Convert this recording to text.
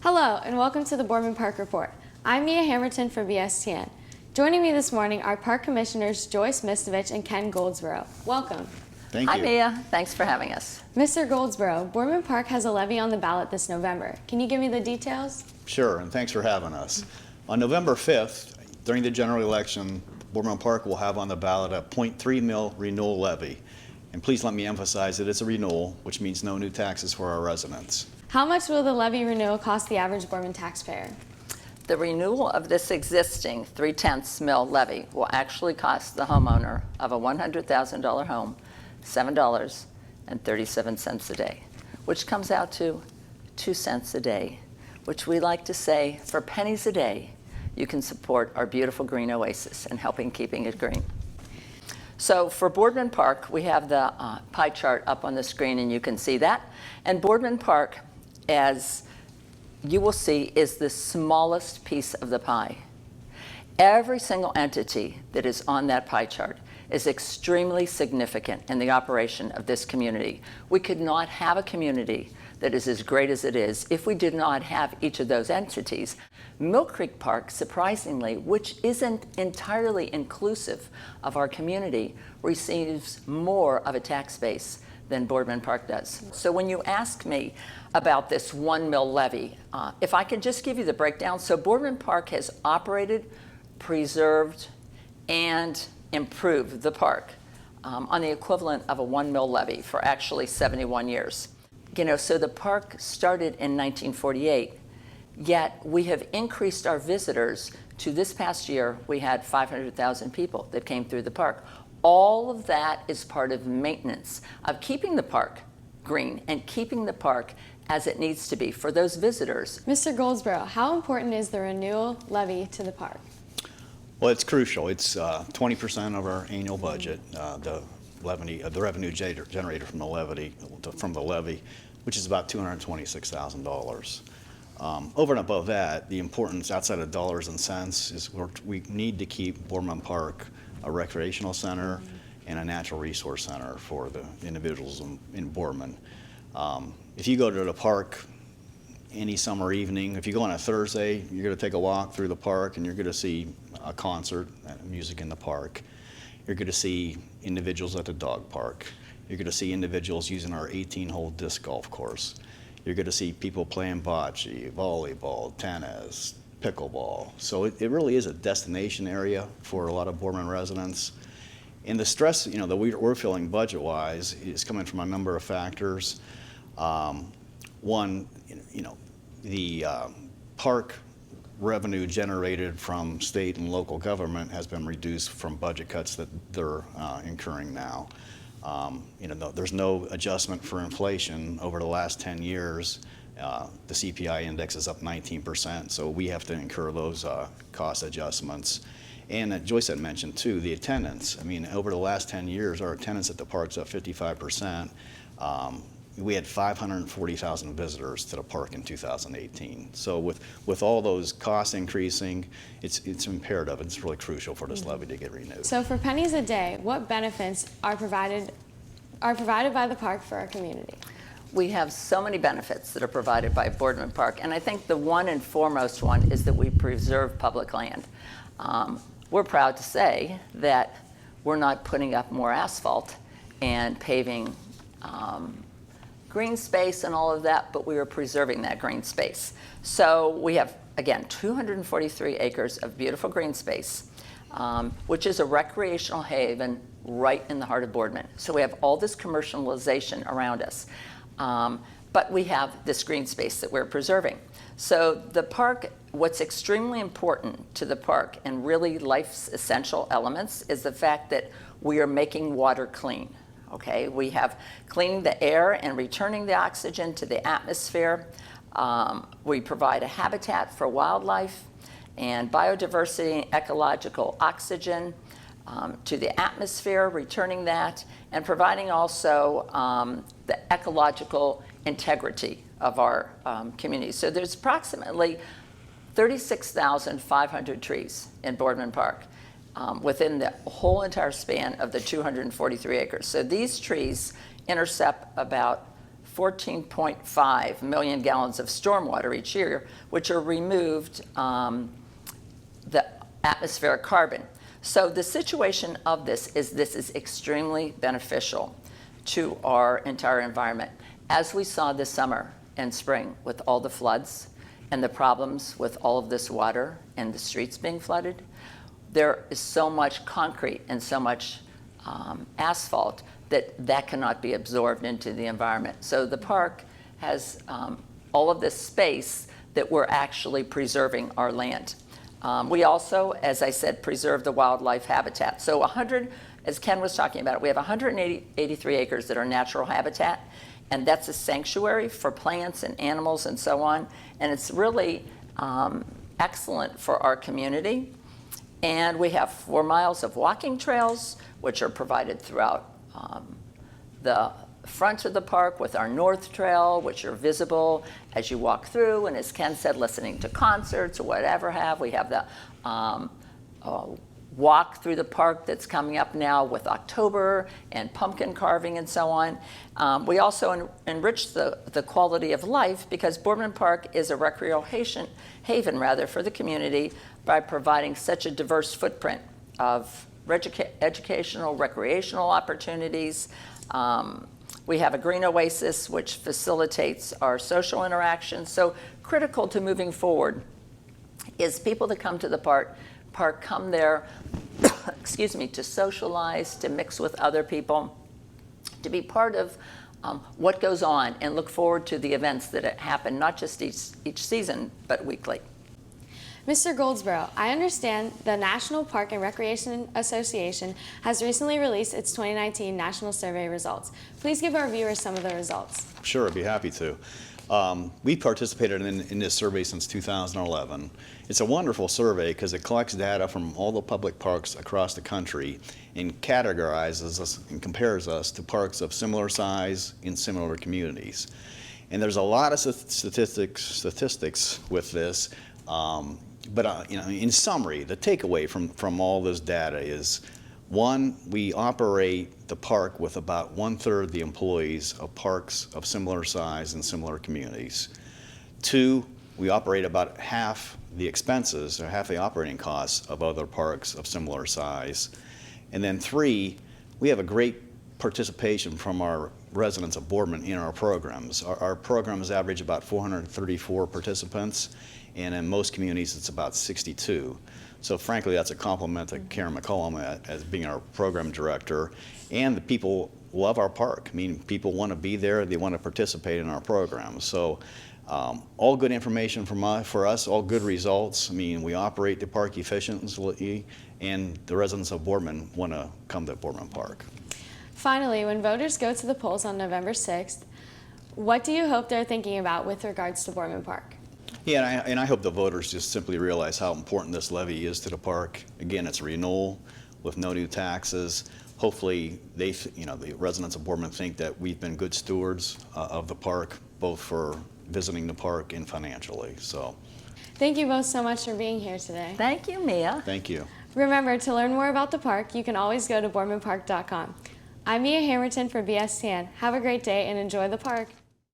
Hello, and welcome to the Boardman Park Report. I'm Mia Hamilton for BSTN. Joining me this morning are Park Commissioners Joyce Mistovich and Ken Goldsboro. Welcome. Thank you. Hi, Mia. Thanks for having us. Mr. Goldsboro, Boardman Park has a levy on the ballot this November. Can you give me the details? Sure, and thanks for having us. On November 5th, during the general election, Boardman Park will have on the ballot a .3 mil renewal levy. And please let me emphasize that it's a renewal, which means no new taxes for our residents. How much will the levy renewal cost the average Boardman taxpayer? The renewal of this existing 3/10 mil levy will actually cost the homeowner of a $100,000 home $7.37 a day, which comes out to 2 cents a day, which we like to say, for pennies a day, you can support our beautiful green oasis and helping keeping it green. So for Boardman Park, we have the pie chart up on the screen, and you can see that. And Boardman Park, as you will see, is the smallest piece of the pie. Every single entity that is on that pie chart is extremely significant in the operation of this community. We could not have a community that is as great as it is if we did not have each of those entities. Mill Creek Park, surprisingly, which isn't entirely inclusive of our community, receives more of a tax base than Boardman Park does. So when you ask me about this 1 mil levy, if I can just give you the breakdown. So Boardman Park has operated, preserved, and improved the park on the equivalent of a 1 mil levy for actually 71 years. You know, so the park started in 1948, yet we have increased our visitors to this past year. We had 500,000 people that came through the park. All of that is part of maintenance of keeping the park green and keeping the park as it needs to be for those visitors. Mr. Goldsboro, how important is the renewal levy to the park? Well, it's crucial. It's 20% of our annual budget, the revenue generated from the levy, which is about $226,000. Over and above that, the importance outside of dollars and cents is we need to keep Boardman Park a recreational center and a natural resource center for the individuals in Boardman. If you go to the park any summer evening, if you go on a Thursday, you're going to take a walk through the park and you're going to see a concert, music in the park. You're going to see individuals at the dog park. You're going to see individuals using our 18-hole disc golf course. You're going to see people playing bocce, volleyball, tennis, pickleball. So it really is a destination area for a lot of Boardman residents. And the stress, you know, that we're feeling budget-wise is coming from a number of factors. One, you know, the park revenue generated from state and local government has been reduced from budget cuts that they're incurring now. You know, there's no adjustment for inflation over the last 10 years. The CPI index is up 19%, so we have to incur those cost adjustments. And Joyce had mentioned too, the attendance. I mean, over the last 10 years, our attendance at the park's up 55%. We had 540,000 visitors to the park in 2018. So with all those costs increasing, it's imperative, it's really crucial for this levy to get renewed. So for pennies a day, what benefits are provided by the park for our community? We have so many benefits that are provided by Boardman Park, and I think the one and foremost one is that we preserve public land. We're proud to say that we're not putting up more asphalt and paving green space and all of that, but we are preserving that green space. So we have, again, 243 acres of beautiful green space, which is a recreational haven right in the heart of Boardman. So we have all this commercialization around us, but we have this green space that we're preserving. So the park, what's extremely important to the park and really life's essential elements is the fact that we are making water clean. Okay, we have cleaning the air and returning the oxygen to the atmosphere. We provide a habitat for wildlife and biodiversity and ecological oxygen to the atmosphere, returning that, and providing also the ecological integrity of our community. So there's approximately 36,500 trees in Boardman Park. Within the whole entire span of the 243 acres. So these trees intercept about 14.5 million gallons of stormwater each year, which are removed the atmospheric carbon. So the situation of this is extremely beneficial to our entire environment. As we saw this summer and spring with all the floods and the problems with all of this water and the streets being flooded, there is so much concrete and so much asphalt that cannot be absorbed into the environment. So the park has all of this space that we're actually preserving our land. We also, as I said, preserve the wildlife habitat. So as Ken was talking about, we have 183 acres that are natural habitat, and that's a sanctuary for plants and animals and so on. And it's really excellent for our community. And we have 4 miles of walking trails, which are provided throughout the front of the park with our North Trail, which are visible as you walk through. And as Ken said, listening to concerts or whatever we have the walk through the park that's coming up now with October and pumpkin carving and so on. We also enrich the quality of life because Boardman Park is a recreation haven for the community by providing such a diverse footprint of educational, recreational opportunities. We have a green oasis which facilitates our social interactions. So critical to moving forward is people that come to the park come there, excuse me, to socialize, to mix with other people, to be part of what goes on and look forward to the events that happen, not just each season, but weekly. Mr. Goldsboro, I understand the National Park and Recreation Association has recently released its 2019 National Survey results. Please give our viewers some of the results. Sure, I'd be happy to. We participated in this survey since 2011. It's a wonderful survey because it collects data from all the public parks across the country and categorizes us and compares us to parks of similar size in similar communities. And there's a lot of statistics with this. But in summary, the takeaway from all this data is, one, we operate the park with about 1/3 the employees of parks of similar size in similar communities. 2, we operate about half the expenses or half the operating costs of other parks of similar size. And then 3, we have a great participation from our residents of Boardman in our programs. Our programs average about 434 participants, and in most communities it's about 62. So frankly, that's a compliment to Karen McCollum as being our program director, and the people love our park. I mean, people want to be there, they want to participate in our programs. So all good information for us, all good results. I mean, we operate the park efficiently, and the residents of Boardman want to come to Boardman Park. Finally, when voters go to the polls on November 6th, what do you hope they're thinking about with regards to Boardman Park? Yeah, and I hope the voters just simply realize how important this levy is to the park. Again, it's a renewal with no new taxes. Hopefully, the residents of Boardman think that we've been good stewards of the park, both for visiting the park and financially. So, thank you both so much for being here today. Thank you, Mia. Thank you. Remember, to learn more about the park, you can always go to boardmanpark.com. I'm Mia Hamilton for BSTN. Have a great day and enjoy the park.